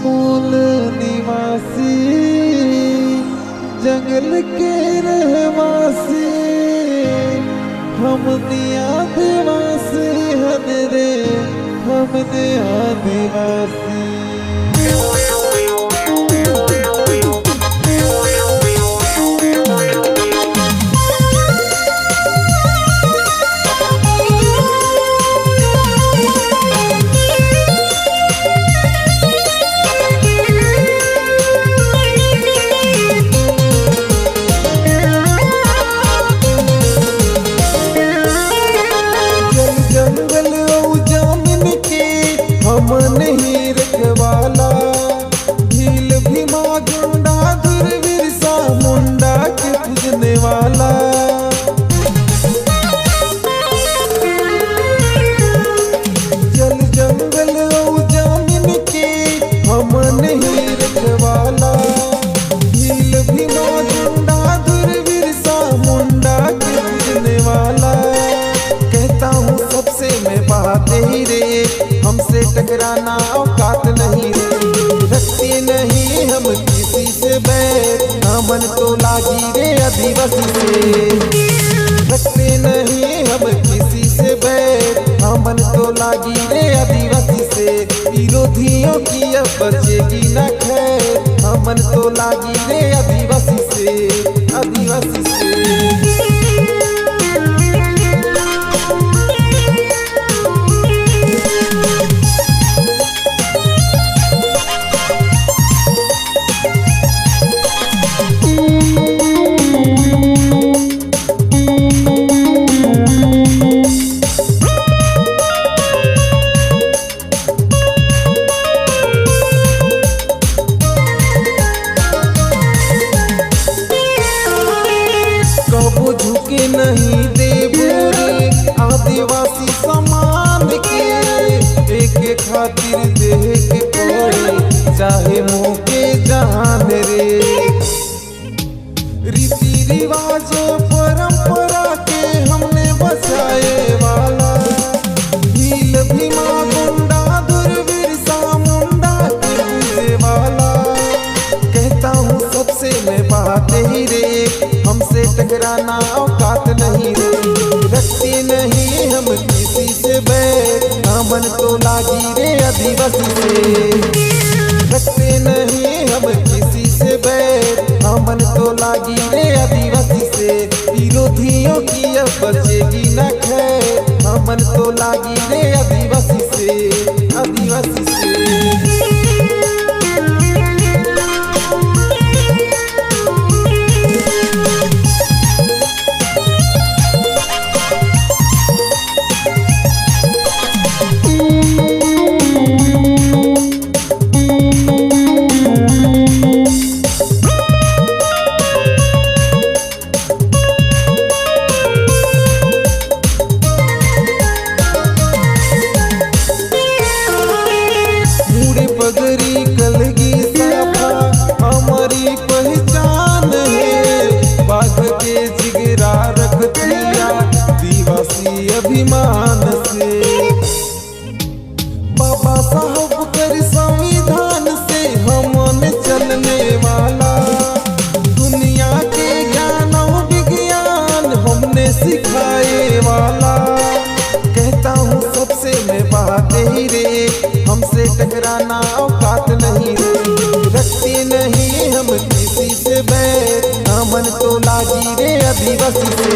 मूल निवासी जंगल के रहवासी हमने आदिवासी हन रे हमने आदिवासी। हमने ही रखवाला भील भीमा गुंडा धुर बिरसा मुंडा के पूजने वाला। जल जंगल और जमीन के हमने ही रखवाला भील भीमा गुंडा धुर बिरसा मुंडा के पूजने वाला। कहता हूँ सबसे मैं बात ही रे हमसे टकराना औकात नहीं रे। रखते नहीं हम किसी से बैर हमन तो लागी रे आदिवासी से। रखते नहीं हम किसी से बैर हमन तो लागी रे आदिवासी से। विरोधियों की अब बचेगी न खैर हमन तो लागी रे आदिवासी से आदिवासी से। कबो झुके नहीं देबो रे आदिवासी समान के। एक खातिर देह के पड़े चाहे मुँह के जहान रे। रीति रिवाज परंपरा के हमने बचाए वाला भील भीमा गुंडा धुर बिरसा मुंडा के पूजे वाला। कहता हूँ सबसे मैं बात ही रे हमसे टकराना औकात नहीं रे। रखते नहीं हम किसी से बैर हमन तो लागी रे आदिवासी से। रखते नहीं हम किसी से बैर हमन तो लागी रे आदिवासी से। विरोधियों की अब बचेगी न खैर हमन तो लागी रे आदिवासी से आदिवासी से। पगड़ी कलगी साफा हमारी पहचान है। बाघ के जिगरा रखतिया आदिवासी अभिमान से। बाबा साहब कर संविधान से हमने चलने वाला दुनिया के ज्ञान और विज्ञान हमने सिखाए वाला। कहता हूँ सबसे मैं बात ही रे हमसे टकराना औकात नहीं रे। रखते नहीं हम किसी से बैर हमन तो लागी रे आदिवासी से।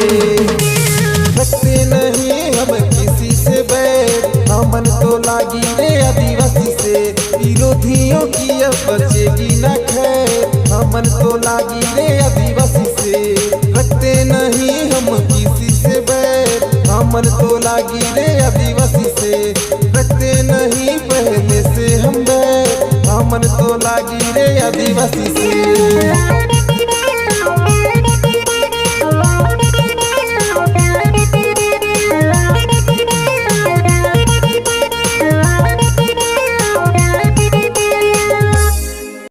रखते नहीं हम किसी से बैर हमन तो लागी रे आदिवासी से। विरोधियों की अब बचेगी न खैर हमन तो लागी रे आदिवासी से। रखते नहीं हम किसी से बैर हमन तो लागी रे आदिवासी से। रखते नहीं पहले से हम बैर हमन तो लागी रे आदिवासी